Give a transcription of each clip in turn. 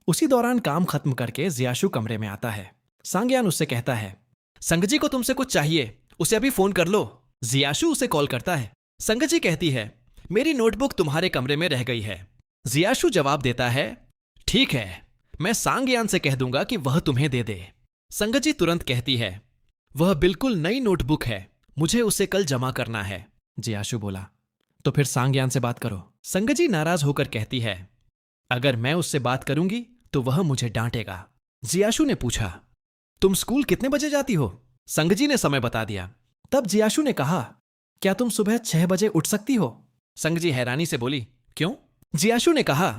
उसी दौरान काम खत्म करके जियाशु कमरे में आता है। सांगयान उससे कहता है, संगजी को तुमसे कुछ चाहिए, उसे अभी फोन कर लो। जियाशु उसे कॉल करता है। संगजी कहती है, मेरी नोटबुक तुम्हारे कमरे में रह गई है। जियाशु जवाब देता है, ठीक है, मैं सांगयान से कह दूंगा कि वह तुम्हें दे दे। संगजी तुरंत कहती है, वह बिल्कुल नई नोटबुक है, मुझे उसे कल जमा करना है। जियाशु बोला, तो फिर सांगयान से बात करो। संगजी नाराज होकर कहती है, अगर मैं उससे बात करूंगी तो वह मुझे डांटेगा। जियाशु ने पूछा, तुम स्कूल कितने बजे जाती हो? संगजी ने समय बता दिया। तब जियाशु ने कहा, क्या तुम सुबह 6 बजे उठ सकती हो? संगजी हैरानी से बोली, क्यों? जियाशु ने कहा,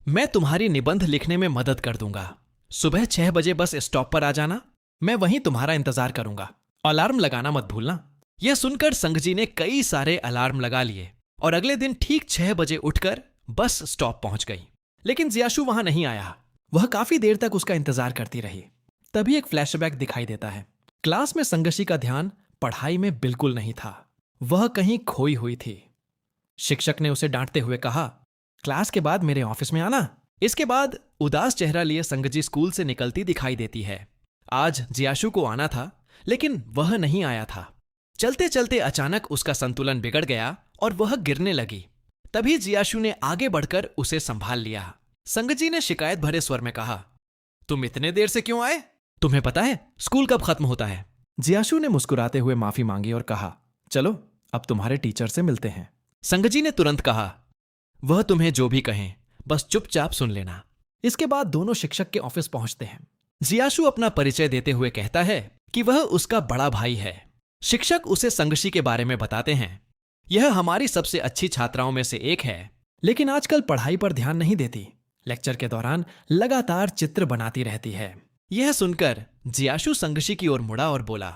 मैं तुम्हारी निबंध लिखने में मदद कर दूंगा। सुबह 6 बजे बस स्टॉप पर आ जाना, मैं वहीं तुम्हारा इंतजार करूंगा। अलार्म लगाना मत भूलना। यह सुनकर संगजी ने कई सारे अलार्म लगा लिए और अगले दिन ठीक 6 बजे उठकर बस स्टॉप पहुंच गई। लेकिन जियाशु वहां नहीं आया। वह काफी देर तक उसका इंतजार करती रही। तभी एक फ्लैशबैक दिखाई देता है। क्लास में संगशी का ध्यान पढ़ाई में बिल्कुल नहीं था। वह कहीं खोई हुई थी। शिक्षक ने उसे डांटते हुए कहा, क्लास के बाद मेरे ऑफिस में आना। इसके बाद उदास चेहरा लिए संगजी स्कूल से निकलती दिखाई देती है। आज जियाशु को आना था, लेकिन वह नहीं आया था। चलते चलते अचानक उसका संतुलन बिगड़ गया और वह गिरने लगी। तभी जियाशु ने आगे बढ़कर उसे संभाल लिया। संगजी ने शिकायत भरे स्वर में कहा, तुम इतने देर से क्यों आए? तुम्हें पता है स्कूल कब खत्म होता है? जियाशु ने मुस्कुराते हुए माफी मांगी और कहा, चलो अब तुम्हारे टीचर से मिलते हैं। संगजी ने तुरंत कहा, वह तुम्हें जो भी कहें बस चुपचाप सुन लेना। इसके बाद दोनों शिक्षक के ऑफिस पहुंचते हैं। जियाशु अपना परिचय देते हुए कहता है कि वह उसका बड़ा भाई है। शिक्षक उसे संगशी के बारे में बताते हैं। यह हमारी सबसे अच्छी छात्राओं में से एक है, लेकिन आजकल पढ़ाई पर ध्यान नहीं देती। लेक्चर के दौरान लगातार चित्र बनाती रहती है। यह सुनकर जियाशु संगशी की ओर मुड़ा और बोला,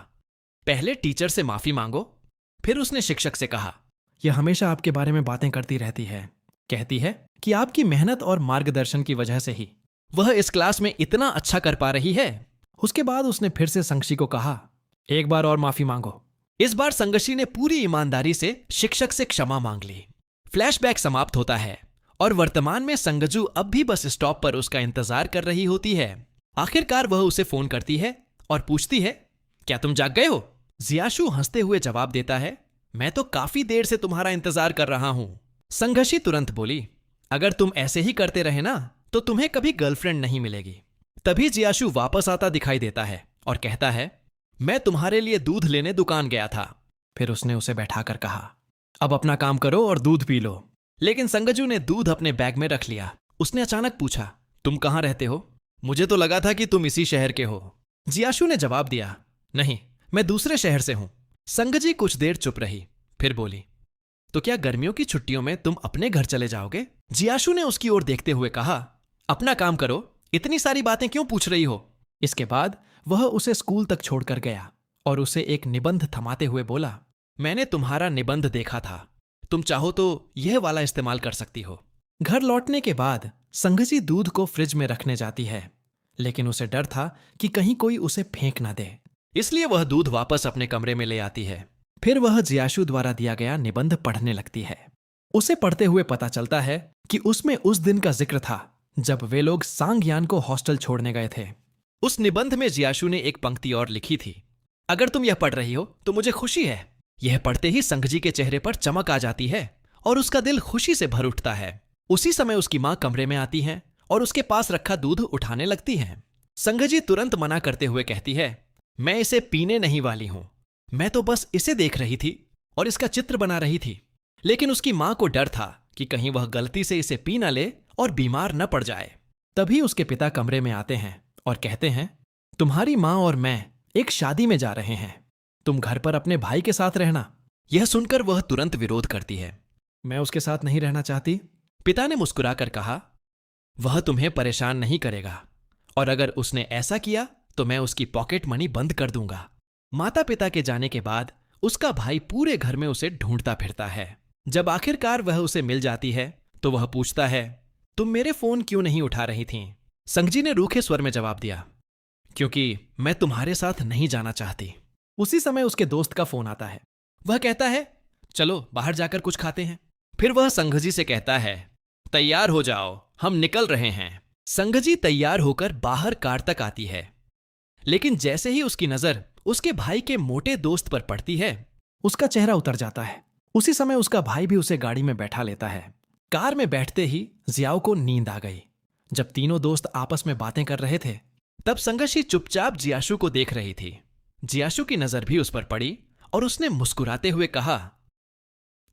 पहले टीचर से माफी मांगो। फिर उसने शिक्षक से कहा, यह हमेशा आपके बारे में बातें करती रहती है। कहती है कि आपकी मेहनत और मार्गदर्शन की वजह से ही वह इस क्लास में इतना अच्छा कर पा रही है। उसके बाद उसने फिर से संगशी को कहा, एक बार और माफी मांगो। इस बार संगशी ने पूरी ईमानदारी से शिक्षक से क्षमा मांग ली। फ्लैशबैक समाप्त होता है और वर्तमान में संगजू अब भी बस स्टॉप पर उसका इंतजार कर रही होती है। आखिरकार वह उसे फोन करती है और पूछती है, क्या तुम जाग गए हो? जियाशु हंसते हुए जवाब देता है, मैं तो काफी देर से तुम्हारा इंतजार कर रहा हूं। संगशी तुरंत बोली, अगर तुम ऐसे ही करते रहे ना तो तुम्हें कभी गर्लफ्रेंड नहीं मिलेगी। तभी जियाशु वापस आता दिखाई देता है और कहता है, मैं तुम्हारे लिए दूध लेने दुकान गया था। फिर उसने उसे बैठाकर कहा, अब अपना काम करो और दूध पी लो। लेकिन संगजू ने दूध अपने बैग में रख लिया। उसने अचानक पूछा, तुम कहां रहते हो? मुझे तो लगा था कि तुम इसी शहर के हो। जियाशु ने जवाब दिया, नहीं, मैं दूसरे शहर से हूं। संगजी कुछ देर चुप रही, फिर बोली, तो क्या गर्मियों की छुट्टियों में तुम अपने घर चले जाओगे? जियाशु ने उसकी ओर देखते हुए कहा, अपना काम करो, इतनी सारी बातें क्यों पूछ रही हो? इसके बाद वह उसे स्कूल तक छोड़कर गया और उसे एक निबंध थमाते हुए बोला, मैंने तुम्हारा निबंध देखा था, तुम चाहो तो यह वाला इस्तेमाल कर सकती हो। घर लौटने के बाद संगजी दूध को फ्रिज में रखने जाती है, लेकिन उसे डर था कि कहीं कोई उसे फेंक ना दे, इसलिए वह दूध वापस अपने कमरे में ले आती है। फिर वह जियाशु द्वारा दिया गया निबंध पढ़ने लगती है। उसे पढ़ते हुए पता चलता है कि उसमें उस दिन का जिक्र था जब वे लोग सांगयान को हॉस्टल छोड़ने गए थे। उस निबंध में जियाशु ने एक पंक्ति और लिखी थी, अगर तुम यह पढ़ रही हो तो मुझे खुशी है। यह पढ़ते ही संगजी के चेहरे पर चमक आ जाती है और उसका दिल खुशी से भर उठता है। उसी समय उसकी मां कमरे में आती है और उसके पास रखा दूध उठाने लगती है। संगजी तुरंत मना करते हुए कहती है, मैं इसे पीने नहीं वाली हूं, मैं तो बस इसे देख रही थी और इसका चित्र बना रही थी। लेकिन उसकी मां को डर था कि कहीं वह गलती से इसे पी न ले और बीमार न पड़ जाए। तभी उसके पिता कमरे में आते हैं और कहते हैं, तुम्हारी मां और मैं एक शादी में जा रहे हैं, तुम घर पर अपने भाई के साथ रहना। यह सुनकर वह तुरंत विरोध करती है, मैं उसके साथ नहीं रहना चाहती। पिता ने मुस्कुराकर कहा, वह तुम्हें परेशान नहीं करेगा और अगर उसने ऐसा किया तो मैं उसकी पॉकेट मनी बंद कर दूंगा। माता पिता के जाने के बाद उसका भाई पूरे घर में उसे ढूंढता फिरता है। जब आखिरकार वह उसे मिल जाती है तो वह पूछता है, तुम मेरे फोन क्यों नहीं उठा रही थीं? संगजी ने रूखे स्वर में जवाब दिया, क्योंकि मैं तुम्हारे साथ नहीं जाना चाहती। उसी समय उसके दोस्त का फोन आता है। वह कहता है, चलो बाहर जाकर कुछ खाते हैं। फिर वह संगजी से कहता है, तैयार हो जाओ, हम निकल रहे हैं। संगजी तैयार होकर बाहर कार तक आती है, लेकिन जैसे ही उसकी नजर उसके भाई के मोटे दोस्त पर पड़ती है, उसका चेहरा उतर जाता है। उसी समय उसका भाई भी उसे गाड़ी में बैठा लेता है। कार में बैठते ही जियाओ को नींद आ गई। जब तीनों दोस्त आपस में बातें कर रहे थे, तब संगशी चुपचाप जियाशु को देख रही थी। जियाशु की नजर भी उस पर पड़ी और उसने मुस्कुराते हुए कहा,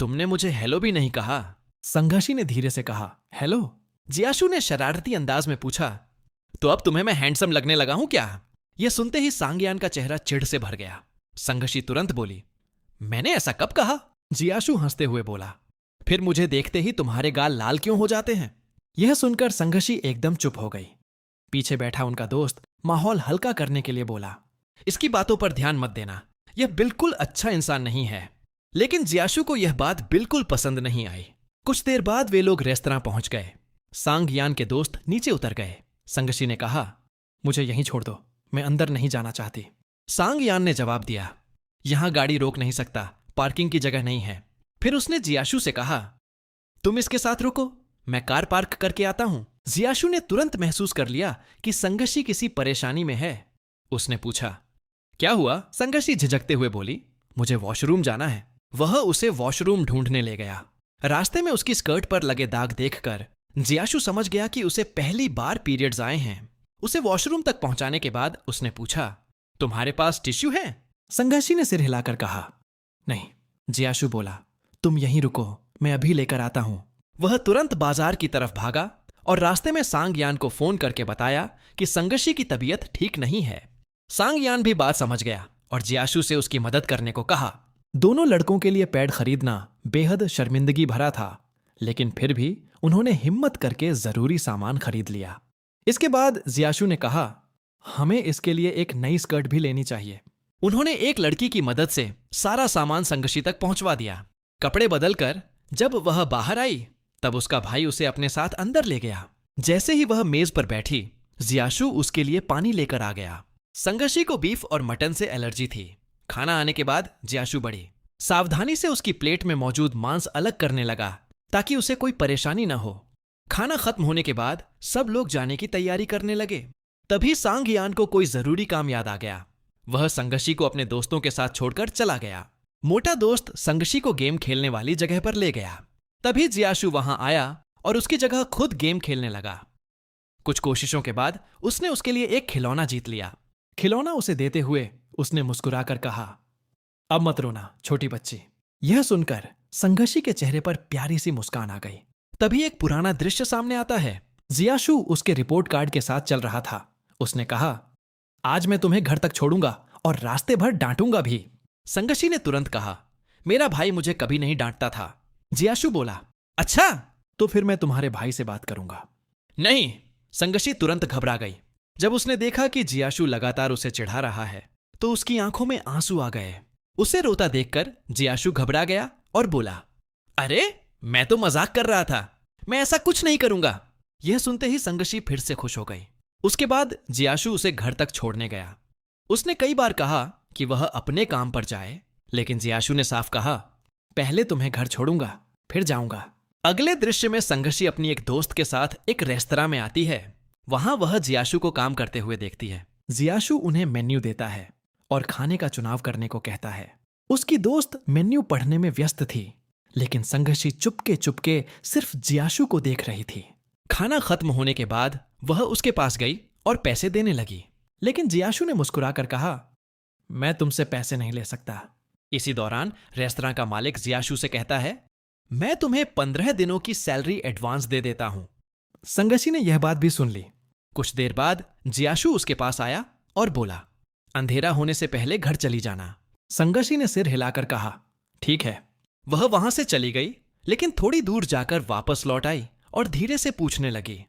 तुमने मुझे हेलो भी नहीं कहा। संगशी ने धीरे से कहा, हेलो। जियाशु ने शरारती अंदाज में पूछा, तो अब तुम्हें मैं हैंडसम लगने लगा हूं क्या? यह सुनते ही सांगयान का चेहरा चिढ़ से भर गया। संगशी तुरंत बोली, मैंने ऐसा कब कहा? जियाशु हंसते हुए बोला, फिर मुझे देखते ही तुम्हारे गाल लाल क्यों हो जाते हैं? यह सुनकर संगशी एकदम चुप हो गई। पीछे बैठा उनका दोस्त माहौल हल्का करने के लिए बोला, इसकी बातों पर ध्यान मत देना, यह बिल्कुल अच्छा इंसान नहीं है। लेकिन जियाशु को यह बात बिल्कुल पसंद नहीं आई। कुछ देर बाद वे लोग रेस्तरां पहुंच गए। सांगयान के दोस्त नीचे उतर गए। संगशी ने कहा, मुझे यहीं छोड़ दो, मैं अंदर नहीं जाना चाहती। सांगयान ने जवाब दिया, यहां गाड़ी रोक नहीं सकता, पार्किंग की जगह नहीं है। फिर उसने जियाशु से कहा, तुम इसके साथ रुको, मैं कार पार्क करके आता हूं। जियाशु ने तुरंत महसूस कर लिया कि संगशी किसी परेशानी में है। उसने पूछा, क्या हुआ? संगशी झिझकते हुए बोली, मुझे वॉशरूम जाना है। वह उसे वॉशरूम ढूंढने ले गया। रास्ते में उसकी स्कर्ट पर लगे दाग देखकर जियाशु समझ गया कि उसे पहली बार पीरियड्स आए हैं। उसे वॉशरूम तक पहुंचाने के बाद उसने पूछा, तुम्हारे पास टिश्यू है? संगशी ने सिर हिलाकर कहा, नहीं। जियाशु बोला, तुम यहीं रुको, मैं अभी लेकर आता हूं। वह तुरंत बाजार की तरफ भागा और रास्ते में सांगयान को फोन करके बताया कि संगशी की तबीयत ठीक नहीं है। सांगयान भी बात समझ गया और जियाशु से उसकी मदद करने को कहा। दोनों लड़कों के लिए पैड खरीदना बेहद शर्मिंदगी भरा था, लेकिन फिर भी उन्होंने हिम्मत करके जरूरी सामान खरीद लिया। इसके बाद जियाशु ने कहा, हमें इसके लिए एक नई स्कर्ट भी लेनी चाहिए। उन्होंने एक लड़की की मदद से सारा सामान संगशी तक पहुंचवा दिया। कपड़े बदलकर जब वह बाहर आई, तब उसका भाई उसे अपने साथ अंदर ले गया। जैसे ही वह मेज पर बैठी, जियाशु उसके लिए पानी लेकर आ गया। संगशी को बीफ और मटन से एलर्जी थी। खाना आने के बाद जियाशु बढ़ी, सावधानी से उसकी प्लेट में मौजूद मांस अलग करने लगा ताकि उसे कोई परेशानी न हो। खाना खत्म होने के बाद सब लोग जाने की तैयारी करने लगे। तभी सांगयान को कोई जरूरी काम याद आ गया। वह संगशी को अपने दोस्तों के साथ छोड़कर चला गया। मोटा दोस्त संगशी को गेम खेलने वाली जगह पर ले गया। तभी जियाशु वहां आया और उसकी जगह खुद गेम खेलने लगा। कुछ कोशिशों के बाद उसने उसके लिए एक खिलौना जीत लिया। खिलौना उसे देते हुए उसने मुस्कुराकर कहा, अब मत रोना छोटी बच्ची। यह सुनकर संगशी के चेहरे पर प्यारी सी मुस्कान आ गई। तभी एक पुराना दृश्य सामने आता है। जियाशु उसके रिपोर्ट कार्ड के साथ चल रहा था। उसने कहा, आज मैं तुम्हें घर तक छोड़ूंगा और रास्ते भर डांटूंगा भी। संगशी ने तुरंत कहा, मेरा भाई मुझे कभी नहीं डांटता था। जियाशु बोला, अच्छा, तो फिर मैं तुम्हारे भाई से बात करूंगा। नहीं। संगशी तुरंत घबरा गई। जब उसने देखा कि जियाशु लगातार उसे चिढ़ा रहा है, तो उसकी आंखों में आंसू आ गए। उसे रोता देखकर जियाशु घबरा गया और बोला, अरे मैं तो मजाक कर रहा था, मैं ऐसा कुछ नहीं करूंगा। यह सुनते ही संगशी फिर से खुश हो गई। उसके बाद जियाशु उसे घर तक छोड़ने गया। उसने कई बार कहा कि वह अपने काम पर जाए, लेकिन जियाशु ने साफ कहा, पहले तुम्हें घर छोड़ूंगा, फिर जाऊंगा। अगले दृश्य में संगशी अपनी एक दोस्त के साथ एक रेस्तरां में आती है। वहां वह जियाशु को काम करते हुए देखती है। जियाशु उन्हें मेन्यू देता है और खाने का चुनाव करने को कहता है। उसकी दोस्त मेन्यू पढ़ने में व्यस्त थी, लेकिन संगशी चुपके चुपके सिर्फ जियाशु को देख रही थी। खाना खत्म होने के बाद वह उसके पास गई और पैसे देने लगी, लेकिन जियाशु ने मुस्कुराकर कहा, मैं तुमसे पैसे नहीं ले सकता। इसी दौरान रेस्तरां का मालिक जियाशु से कहता है, मैं तुम्हें 15 दिनों की सैलरी एडवांस दे देता हूं। संगशी ने यह बात भी सुन ली। कुछ देर बाद जियाशु उसके पास आया और बोला, अंधेरा होने से पहले घर चली जाना। संगशी ने सिर हिलाकर कहा, ठीक है। वह वहां से चली गई, लेकिन थोड़ी दूर जाकर वापस लौट आई और धीरे से पूछने लगी,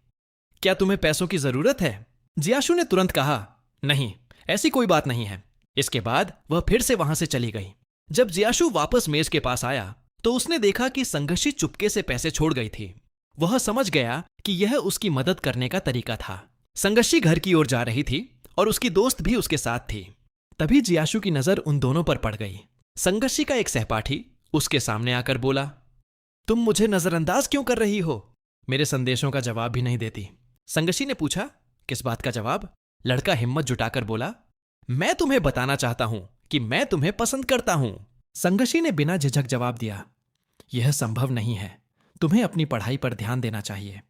क्या तुम्हें पैसों की जरूरत है? जियाशु ने तुरंत कहा, नहीं, ऐसी कोई बात नहीं है। इसके बाद वह फिर से वहां से चली गई। जब जियाशु वापस मेज के पास आया, तो उसने देखा कि संगशी चुपके से पैसे छोड़ गई थी। वह समझ गया कि यह उसकी मदद करने का तरीका था। संगशी घर की ओर जा रही थी और उसकी दोस्त भी उसके साथ थी। तभी जियाशु की नजर उन दोनों पर पड़ गई। संगशी का एक सहपाठी उसके सामने आकर बोला, तुम मुझे नजरअंदाज क्यों कर रही हो? मेरे संदेशों का जवाब भी नहीं देती। संगशी ने पूछा, किस बात का जवाब? लड़का हिम्मत जुटाकर बोला, मैं तुम्हें बताना चाहता हूं कि मैं तुम्हें पसंद करता हूं। संगशी ने बिना झिझक जवाब दिया, यह संभव नहीं है, तुम्हें अपनी पढ़ाई पर ध्यान देना चाहिए।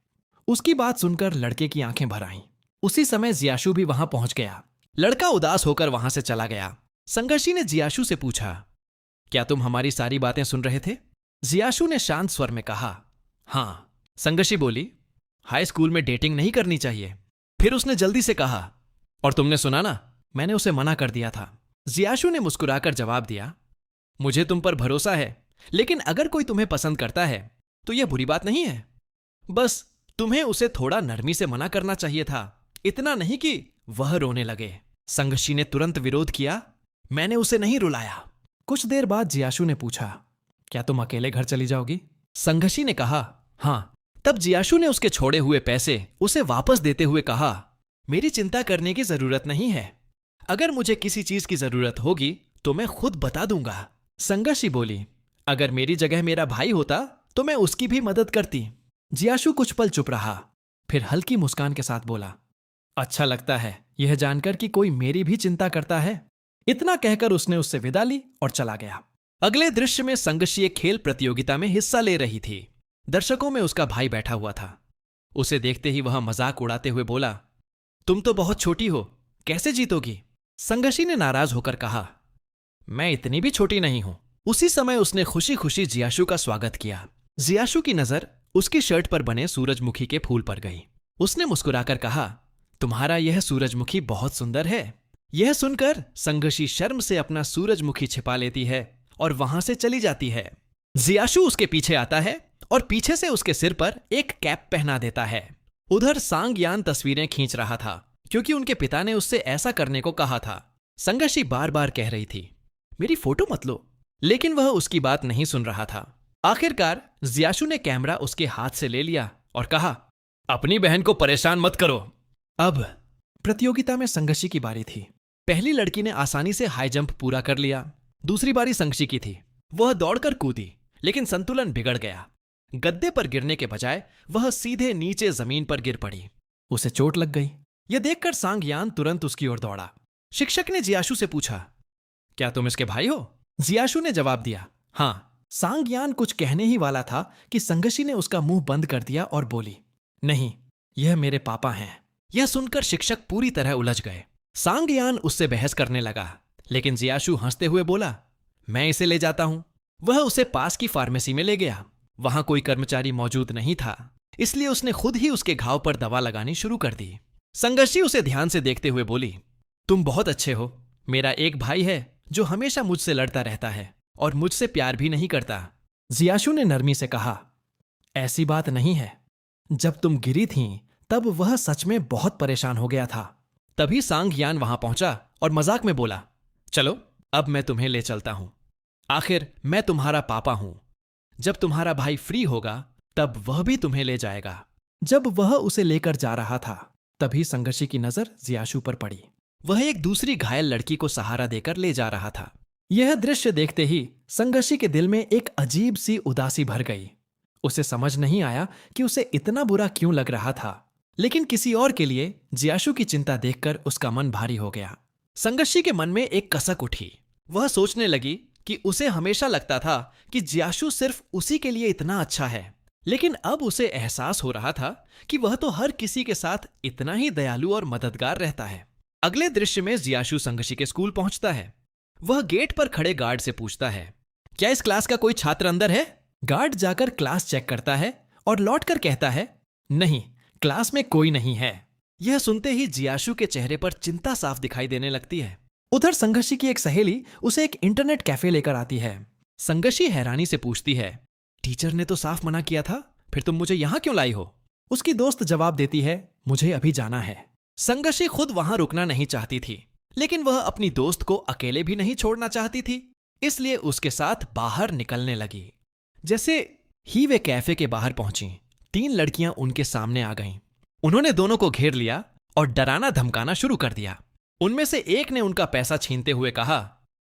उसकी बात सुनकर लड़के की आंखें भर आईं। उसी समय जियाशु भी वहां पहुंच गया। लड़का उदास होकर वहां से चला गया। संगशी ने जियाशु से पूछा, क्या तुम हमारी सारी बातें सुन रहे थे? जियाशु ने शांत स्वर में कहा, हां। संगशी बोली, हाई स्कूल में डेटिंग नहीं करनी चाहिए। फिर उसने जल्दी से कहा, और तुमने सुना ना, मैंने उसे मना कर दिया था। जियाशु ने मुस्कुराकर जवाब दिया, मुझे तुम पर भरोसा है, लेकिन अगर कोई तुम्हें पसंद करता है तो यह बुरी बात नहीं है। बस तुम्हें उसे थोड़ा नरमी से मना करना चाहिए था, इतना नहीं कि वह रोने लगे। संगशी ने तुरंत विरोध किया, मैंने उसे नहीं रुलाया। कुछ देर बाद जियाशु ने पूछा, क्या तुम अकेले घर चली जाओगी? संगशी ने कहा, हां। तब जियाशु ने उसके छोड़े हुए पैसे उसे वापस देते हुए कहा, मेरी चिंता करने की जरूरत नहीं है। अगर मुझे किसी चीज की जरूरत होगी तो मैं खुद बता दूंगा। संगशी बोली, अगर मेरी जगह मेरा भाई होता तो मैं उसकी भी मदद करती। जियाशु कुछ पल चुप रहा, फिर हल्की मुस्कान के साथ बोला, अच्छा लगता है यह जानकर कि कोई मेरी भी चिंता करता है। इतना कहकर उसने उससे विदा ली और चला गया। अगले दृश्य में संगशी एक खेल प्रतियोगिता में हिस्सा ले रही थी। दर्शकों में उसका भाई बैठा हुआ था। उसे देखते ही वह मजाक उड़ाते हुए बोला, तुम तो बहुत छोटी हो, कैसे जीतोगी? संगशी ने नाराज होकर कहा, मैं इतनी भी छोटी नहीं हूं। उसी समय उसने खुशी खुशी जियाशु का स्वागत किया। जियाशु की नजर उसकी शर्ट पर बने सूरजमुखी के फूल पर गई। उसने मुस्कुराकर कहा, तुम्हारा यह सूरजमुखी बहुत सुंदर है। यह सुनकर संगशी शर्म से अपना सूरजमुखी छिपा लेती है और वहां से चली जाती है। जियाशु उसके पीछे आता है और पीछे से उसके सिर पर एक कैप पहना देता है। उधर सांगयान तस्वीरें खींच रहा था, क्योंकि उनके पिता ने उससे ऐसा करने को कहा था। संगशी बार बार कह रही थी, मेरी फोटो मत लो, लेकिन वह उसकी बात नहीं सुन रहा था। आखिरकार जियाशु ने कैमरा उसके हाथ से ले लिया और कहा, अपनी बहन को परेशान मत करो। अब प्रतियोगिता में संगशी की बारी थी। पहली लड़की ने आसानी से हाई जंप पूरा कर लिया। दूसरी बारी संगशी की थी। वह दौड़कर कूदी, लेकिन संतुलन बिगड़ गया। गद्दे पर गिरने के बजाय वह सीधे नीचे जमीन पर गिर पड़ी। उसे चोट लग गई। यह देखकर सांगयान तुरंत उसकी ओर दौड़ा। शिक्षक ने जियाशु से पूछा, क्या तुम इसके भाई हो? जियाशु ने जवाब दिया, हां। सांगयान कुछ कहने ही वाला था कि संगशी ने उसका मुंह बंद कर दिया और बोली, नहीं, यह मेरे पापा हैं। यह सुनकर शिक्षक पूरी तरह उलझ गए। सांगयान उससे बहस करने लगा, लेकिन जियाशु हंसते हुए बोला, मैं इसे ले जाता हूं। वह उसे पास की फार्मेसी में ले गया। वहां कोई कर्मचारी मौजूद नहीं था, इसलिए उसने खुद ही उसके घाव पर दवा लगानी शुरू कर दी। संगशी उसे ध्यान से देखते हुए बोली, तुम बहुत अच्छे हो। मेरा एक भाई है जो हमेशा मुझसे लड़ता रहता है और मुझसे प्यार भी नहीं करता। जियाशु ने नरमी से कहा, ऐसी बात नहीं है। जब तुम गिरी थीं, तब वह सच में बहुत परेशान हो गया था। तभी सांगयान वहां पहुंचा और मजाक में बोला, चलो अब मैं तुम्हें ले चलता हूं। आखिर मैं तुम्हारा पापा हूं। जब तुम्हारा भाई फ्री होगा तब वह भी तुम्हें ले जाएगा। जब वह उसे लेकर जा रहा था, तभी संगशी की नजर जियाशु पर पड़ी। वह एक दूसरी घायल लड़की को सहारा देकर ले जा रहा था। यह दृश्य देखते ही संगशी के दिल में एक अजीब सी उदासी भर गई। उसे समझ नहीं आया कि उसे इतना बुरा क्यों लग रहा था, लेकिन किसी और के लिए जियाशु की चिंता देखकर उसका मन भारी हो गया। संगशी के मन में एक कसक उठी। वह सोचने लगी कि उसे हमेशा लगता था कि जियाशु सिर्फ उसी के लिए इतना अच्छा है, लेकिन अब उसे एहसास हो रहा था कि वह तो हर किसी के साथ इतना ही दयालु और मददगार रहता है। अगले दृश्य में जियाशु संगशी के स्कूल पहुंचता है। वह गेट पर खड़े गार्ड से पूछता है, क्या इस क्लास का कोई छात्र अंदर है? गार्ड जाकर क्लास चेक करता है और लौटकर कहता है, नहीं, क्लास में कोई नहीं है। यह सुनते ही जियाशु के चेहरे पर चिंता साफ दिखाई देने लगती है। उधर संगशी की एक सहेली उसे एक इंटरनेट कैफे लेकर आती है। संगशी हैरानी से पूछती है, टीचर ने तो साफ मना किया था, फिर तुम मुझे यहां क्यों लाई हो? उसकी दोस्त जवाब देती है, मुझे अभी जाना है। संगशी खुद वहां रुकना नहीं चाहती थी, लेकिन वह अपनी दोस्त को अकेले भी नहीं छोड़ना चाहती थी, इसलिए उसके साथ बाहर निकलने लगी। जैसे ही वे कैफे के बाहर पहुंची, 3 लड़कियां उनके सामने आ गईं। उन्होंने दोनों को घेर लिया और डराना धमकाना शुरू कर दिया। उनमें से एक ने उनका पैसा छीनते हुए कहा,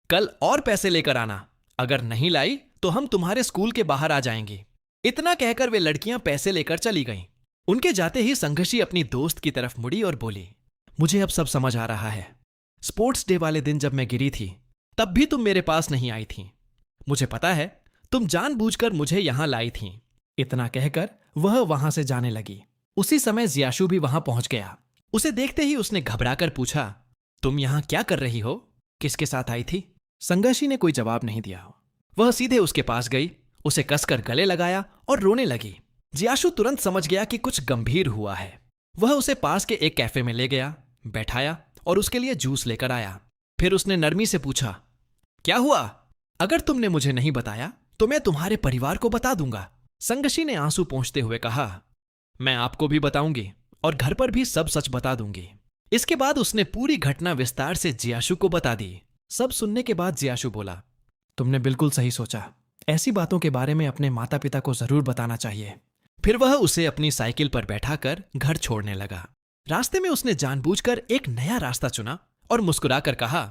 कल और पैसे लेकर आना, अगर नहीं लाई तो हम तुम्हारे स्कूल के बाहर आ जाएंगे। इतना कहकर वे लड़कियां पैसे लेकर चली गईं। उनके जाते ही संघर्षी अपनी दोस्त की तरफ मुड़ी और बोली, मुझे अब सब समझ आ रहा है। स्पोर्ट्स डे वाले दिन जब मैं गिरी थी तब भी तुम मेरे पास नहीं आई थी। मुझे पता है तुम जानबूझकर मुझे यहां लाई थी। इतना कहकर वह वहां से जाने लगी। उसी समय जियाशु भी वहां पहुंच गया। उसे देखते ही उसने घबराकर पूछा, तुम यहां क्या कर रही हो? किसके साथ आई थी? संघर्षी ने कोई जवाब नहीं दिया। वह सीधे उसके पास गई, उसे कसकर गले लगाया और रोने लगी। जियाशु तुरंत समझ गया कि कुछ गंभीर हुआ है। वह उसे पास के एक कैफे में ले गया, बैठाया और उसके लिए जूस लेकर आया। फिर उसने नरमी से पूछा, क्या हुआ? अगर तुमने मुझे नहीं बताया तो मैं तुम्हारे परिवार को बता दूंगा। संघर्षी ने आंसू पोंछते हुए कहा, मैं आपको भी बताऊंगी और घर पर भी सब सच बता दूंगी। इसके बाद उसने पूरी घटना विस्तार से जियाशु को बता दी। सब सुनने के बाद जियाशु बोला, तुमने बिल्कुल सही सोचा। ऐसी बातों के बारे में अपने माता पिता को जरूर बताना चाहिए। फिर वह उसे अपनी साइकिल पर बैठाकर घर छोड़ने लगा। रास्ते में उसने जानबूझकर एक नया रास्ता चुना और मुस्कुराकर कहा,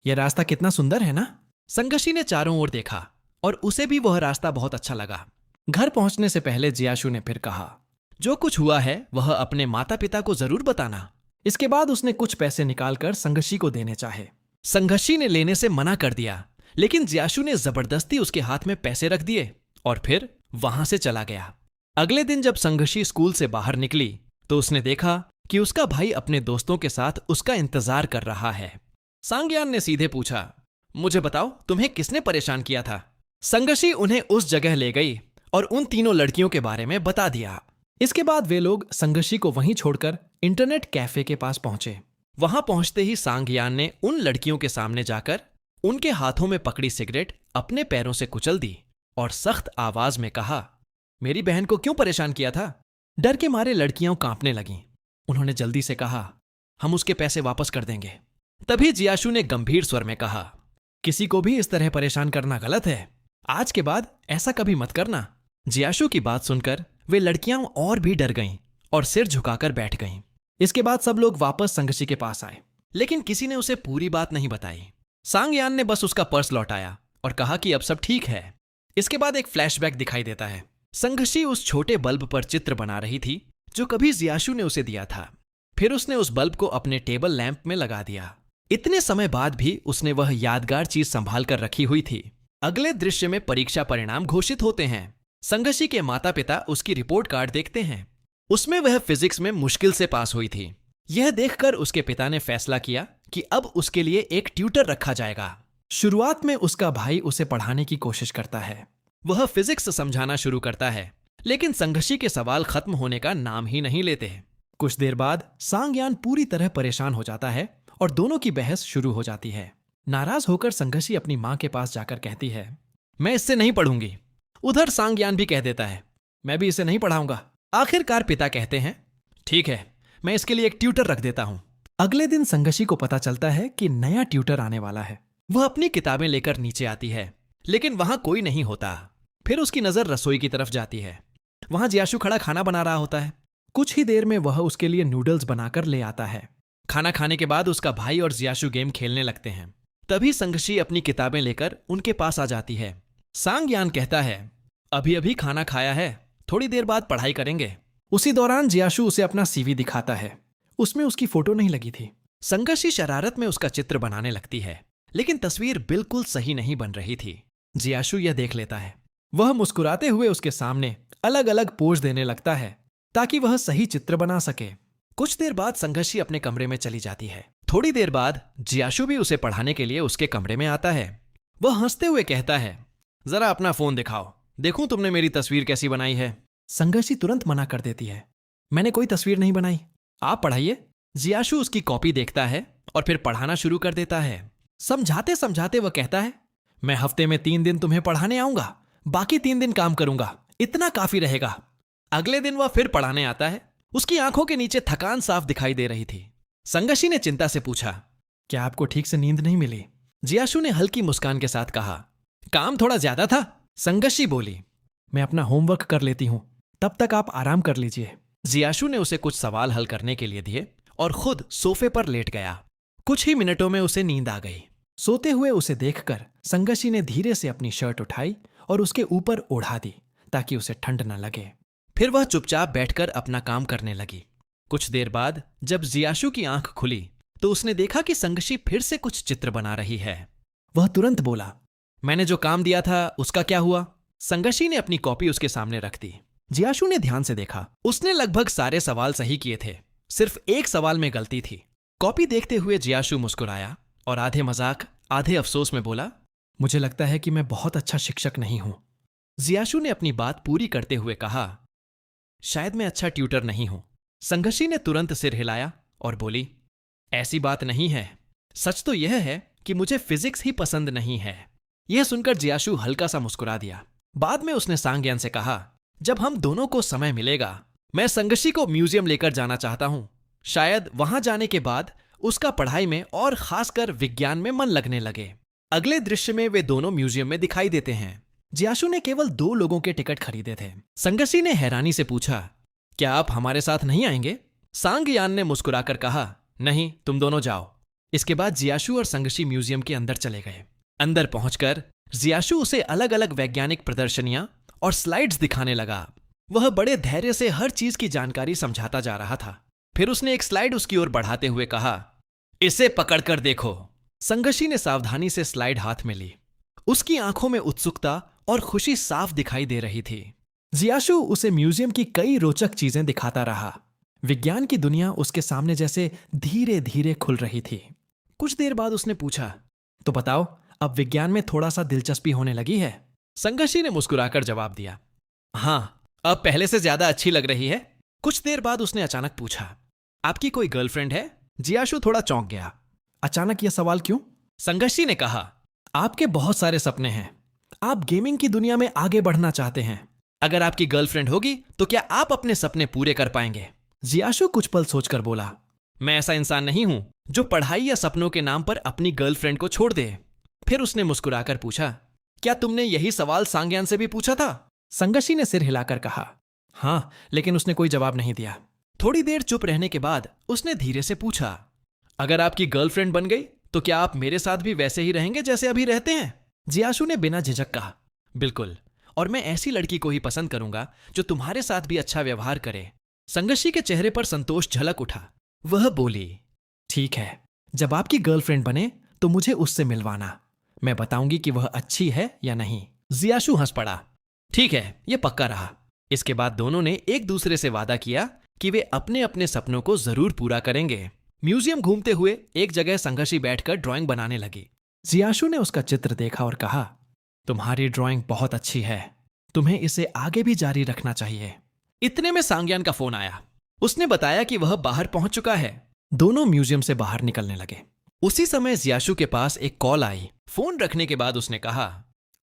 यह रास्ता कितना सुंदर है ना? संघर्षी ने चारों ओर देखा और उसे भी वह रास्ता बहुत अच्छा लगा। घर पहुंचने से पहले जियाशु ने फिर कहा, जो कुछ हुआ है वह अपने माता पिता को जरूर बताना। इसके बाद उसने कुछ पैसे निकालकर संघर्षी को देने चाहे। संघर्षी ने लेने से मना कर दिया, लेकिन जियाशु ने जबरदस्ती उसके हाथ में पैसे रख दिए और फिर वहां से चला गया। अगले दिन जब संघर्षी स्कूल से बाहर निकली तो उसने देखा कि उसका भाई अपने दोस्तों के साथ उसका इंतजार कर रहा है। सांग्यान ने सीधे पूछा, मुझे बताओ तुम्हें किसने परेशान किया था? संघर्षी उन्हें उस जगह ले गई और उन तीनों लड़कियों के बारे में बता दिया। इसके बाद वे लोग संघर्षी को वहीं छोड़कर इंटरनेट कैफे के पास पहुंचे। वहां पहुंचते ही सांग्यान ने उन लड़कियों के सामने जाकर उनके हाथों में पकड़ी सिगरेट अपने पैरों से कुचल दी और सख्त आवाज में कहा, मेरी बहन को क्यों परेशान किया था? डर के मारे लड़कियां कांपने लगीं। उन्होंने जल्दी से कहा, हम उसके पैसे वापस कर देंगे। तभी जियाशु ने गंभीर स्वर में कहा, किसी को भी इस तरह परेशान करना गलत है। आज के बाद ऐसा कभी मत करना। जियाशु की बात सुनकर वे लड़कियां और भी डर गईं और सिर झुकाकर बैठ गईं। इसके बाद सब लोग वापस संघर्षी के पास आए, लेकिन किसी ने उसे पूरी बात नहीं बताई। सांग्यान ने बस उसका पर्स लौटाया और कहा कि अब सब ठीक है। इसके बाद एक फ्लैशबैक दिखाई देता है। संघर्षी उस छोटे बल्ब पर चित्र बना रही थी जो कभी जियाशु ने उसे दिया था। फिर उसने उस बल्ब को अपने टेबल लैंप में लगा दिया। इतने समय बाद भी उसने वह यादगार चीज संभाल कर रखी हुई थी। अगले दृश्य में परीक्षा परिणाम घोषित होते हैं। संघर्षी के माता पिता उसकी रिपोर्ट कार्ड देखते हैं। उसमें वह फिजिक्स में मुश्किल से पास हुई थी। यह देखकर उसके पिता ने फैसला किया कि अब उसके लिए एक ट्यूटर रखा जाएगा। शुरुआत में उसका भाई उसे पढ़ाने की कोशिश करता है। वह फिजिक्स समझाना शुरू करता है, लेकिन संघर्षी के सवाल खत्म होने का नाम ही नहीं लेते। कुछ देर बाद सांग्यान पूरी तरह परेशान हो जाता है और दोनों की बहस शुरू हो जाती है। नाराज होकर संघर्षी अपनी मां के पास जाकर कहती है, मैं इससे नहीं पढ़ूंगी। उधर सांग्यान भी कह देता है, मैं भी इसे नहीं पढ़ाऊंगा। आखिरकार पिता कहते हैं, ठीक है, मैं इसके लिए एक ट्यूटर रख देता हूं। अगले दिन संघर्षी को पता चलता है कि नया ट्यूटर आने वाला है। वह अपनी किताबें लेकर नीचे आती है, लेकिन वहां कोई नहीं होता। फिर उसकी नजर रसोई की तरफ जाती है। वहां जियाशु खड़ा खाना बना रहा होता है। कुछ ही देर में वह उसके लिए नूडल्स बनाकर ले आता है। खाना खाने के बाद उसका भाई और जियाशु गेम खेलने लगते हैं। तभी संघर्षी अपनी किताबें लेकर उनके पास आ जाती है। सांग्यान कहता है, अभी अभी खाना खाया है, थोड़ी देर बाद पढ़ाई करेंगे। उसी दौरान जियाशु उसे अपना सीवी दिखाता है। उसमें उसकी फोटो नहीं लगी थी। संघर्षी शरारत में उसका चित्र बनाने लगती है, लेकिन तस्वीर बिल्कुल सही नहीं बन रही थी। जियाशु यह देख लेता है। वह मुस्कुराते हुए उसके सामने अलग अलग पोज देने लगता है ताकि वह सही चित्र बना सके। कुछ देर बाद संघर्षी अपने कमरे में चली जाती है। थोड़ी देर बाद जियाशु भी उसे पढ़ाने के लिए उसके कमरे में आता है। वह हंसते हुए कहता है, जरा अपना फोन दिखाओ, देखूं तुमने मेरी तस्वीर कैसी बनाई है। संघर्षी तुरंत मना कर देती है, मैंने कोई तस्वीर नहीं बनाई, आप पढ़ाइए। जियाशु उसकी कॉपी देखता है और फिर पढ़ाना शुरू कर देता है। समझाते समझाते वह कहता है, मैं हफ्ते में 3 दिन तुम्हें पढ़ाने आऊंगा, बाकी 3 दिन काम करूंगा, इतना काफी रहेगा। अगले दिन वह फिर पढ़ाने आता है। उसकी आंखों के नीचे थकान साफ दिखाई दे रही थी। संघर्षी ने चिंता से पूछा, क्या आपको ठीक से नींद नहीं मिली? जियाशु ने हल्की मुस्कान के साथ कहा, काम थोड़ा ज्यादा था। संघर्षी बोली, मैं अपना होमवर्क कर लेती हूं, तब तक आप आराम कर लीजिए। जियाशु ने उसे कुछ सवाल हल करने के लिए दिए और खुद सोफे पर लेट गया। कुछ ही मिनटों में उसे नींद आ गई। सोते हुए उसे देखकर संघर्षी ने धीरे से अपनी शर्ट उठाई और उसके ऊपर ओढ़ा दी ताकि उसे ठंड न लगे। फिर वह चुपचाप बैठकर अपना काम करने लगी। कुछ देर बाद जब जियाशु की आंख खुली तो उसने देखा कि संगशी फिर से कुछ चित्र बना रही है। वह तुरंत बोला, मैंने जो काम दिया था उसका क्या हुआ? संगशी ने अपनी कॉपी उसके सामने रख दी। जियाशु ने ध्यान से देखा। उसने लगभग सारे सवाल सही किए थे, सिर्फ एक सवाल में गलती थी। कॉपी देखते हुए जियाशु मुस्कुराया और आधे मजाक आधे अफसोस में बोला, मुझे लगता है कि मैं बहुत अच्छा शिक्षक नहीं हूं। जियाशु ने अपनी बात पूरी करते हुए कहा, शायद मैं अच्छा ट्यूटर नहीं हूं। संगशी ने तुरंत सिर हिलाया और बोली, ऐसी बात नहीं है। सच तो यह है कि मुझे फिजिक्स ही पसंद नहीं है। यह सुनकर जियाशु हल्का सा मुस्कुरा दिया। बाद में उसने सांगयान से कहा, जब हम दोनों को समय मिलेगा मैं संगशी को म्यूजियम लेकर जाना चाहता हूं। शायद वहां जाने के बाद उसका पढ़ाई में और खासकर विज्ञान में मन लगने लगे। अगले दृश्य में वे दोनों म्यूजियम में दिखाई देते हैं। जियाशु ने केवल 2 लोगों के टिकट खरीदे थे। संगशी ने हैरानी से पूछा, क्या आप हमारे साथ नहीं आएंगे? सांगयान ने मुस्कुराकर कहा, नहीं, तुम दोनों जाओ। इसके बाद जियाशु और संगशी म्यूजियम के अंदर चले गए। अंदर पहुंचकर जियाशु उसे अलग अलग वैज्ञानिक प्रदर्शनियां और स्लाइड्स दिखाने लगा। वह बड़े धैर्य से हर चीज की जानकारी समझाता जा रहा था। फिर उसने एक स्लाइड उसकी ओर बढ़ाते हुए कहा, इसे पकड़कर देखो। संगशी ने सावधानी से स्लाइड हाथ में ली। उसकी आंखों में उत्सुकता और खुशी साफ दिखाई दे रही थी। जियाशु उसे म्यूजियम की कई रोचक चीजें दिखाता रहा। विज्ञान की दुनिया उसके सामने जैसे धीरे धीरे खुल रही थी। कुछ देर बाद उसने पूछा, तो बताओ, अब विज्ञान में थोड़ा सा दिलचस्पी होने लगी है? संगशी ने मुस्कुराकर जवाब दिया, हां, अब पहले से ज्यादा अच्छी लग रही है। कुछ देर बाद उसने अचानक पूछा, आपकी कोई गर्लफ्रेंड है? जियाशु थोड़ा चौंक गया। अचानक यह सवाल क्यों? संगशी ने कहा, आपके बहुत सारे सपने हैं। आप गेमिंग की दुनिया में आगे बढ़ना चाहते हैं। अगर आपकी गर्लफ्रेंड होगी तो क्या आप अपने सपने पूरे कर पाएंगे? जियाशु कुछ पल सोचकर बोला, मैं ऐसा इंसान नहीं हूं जो पढ़ाई या सपनों के नाम पर अपनी गर्लफ्रेंड को छोड़ दे। फिर उसने मुस्कुराकर पूछा, क्या तुमने यही सवाल सांगयान से भी पूछा था? संगशी ने सिर हिलाकर कहा, हां, लेकिन उसने कोई जवाब नहीं दिया। थोड़ी देर चुप रहने के बाद उसने धीरे से पूछा, अगर आपकी गर्लफ्रेंड बन गई तो क्या आप मेरे साथ भी वैसे ही रहेंगे जैसे अभी रहते हैं? जियाशु ने बिना झिझक कहा, बिल्कुल, और मैं ऐसी लड़की को ही पसंद करूंगा जो तुम्हारे साथ भी अच्छा व्यवहार करे। संगशी के चेहरे पर संतोष झलक उठा। वह बोली, ठीक है, जब आपकी गर्लफ्रेंड बने तो मुझे उससे मिलवाना। मैं बताऊंगी कि वह अच्छी है या नहीं। जियाशु हंस पड़ा। ठीक है, यह पक्का रहा। इसके बाद दोनों ने एक दूसरे से वादा किया कि वे अपने अपने सपनों को जरूर पूरा करेंगे। म्यूजियम घूमते हुए एक जगह संगशी बैठकर ड्राइंग बनाने लगी। जियाशु ने उसका चित्र देखा और कहा, तुम्हारी ड्राइंग बहुत अच्छी है, तुम्हें इसे आगे भी जारी रखना चाहिए। इतने में सांगयान का फोन आया। उसने बताया कि वह बाहर पहुंच चुका है। दोनों म्यूजियम से बाहर निकलने लगे। उसी समय जियाशु के पास एक कॉल आई। फोन रखने के बाद उसने कहा,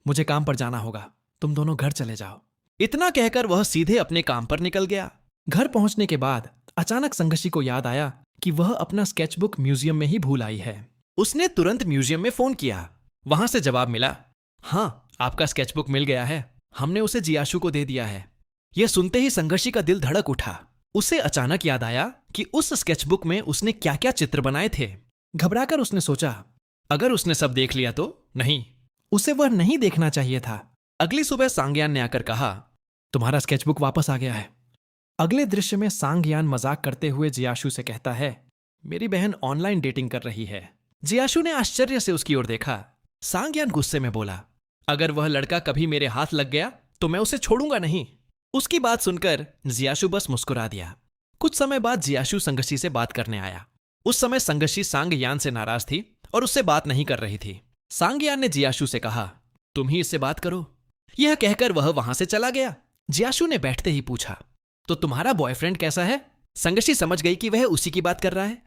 मुझे काम पर जाना होगा, तुम दोनों घर चले जाओ। इतना कहकर वह सीधे अपने काम पर निकल गया। घर पहुंचने के बाद अचानक संगशी को याद आया कि वह अपना स्केचबुक म्यूजियम में ही भूल आई है। उसने तुरंत म्यूजियम में फोन किया। वहां से जवाब मिला, हां, आपका स्केचबुक मिल गया है, हमने उसे जियाशु को दे दिया है। यह सुनते ही संगशी का दिल धड़क उठा। उसे अचानक याद आया कि उस स्केचबुक में उसने क्या क्या चित्र बनाए थे। घबराकर उसने सोचा, अगर उसने सब देख लिया तो? नहीं, उसे वह नहीं देखना चाहिए था। अगली सुबह सांगयान ने आकर कहा, तुम्हारा स्केचबुक वापस आ गया है। अगले दृश्य में सांगयान मजाक करते हुए जियाशु से कहता है, मेरी बहन ऑनलाइन डेटिंग कर रही है। जियाशु ने आश्चर्य से उसकी ओर देखा। सांगयान गुस्से में बोला, अगर वह लड़का कभी मेरे हाथ लग गया तो मैं उसे छोड़ूंगा नहीं। उसकी बात सुनकर जियाशु बस मुस्कुरा दिया। कुछ समय बाद जियाशु संगशी से बात करने आया। उस समय संगशी सांगयान से नाराज थी और उससे बात नहीं कर रही थी। सांगयान ने जियाशु से कहा, तुम ही इससे बात करो। यह कहकर वह वहां से चला गया। जियाशु ने बैठते ही पूछा, तो तुम्हारा बॉयफ्रेंड कैसा है? संगशी समझ गई कि वह उसी की बात कर रहा है।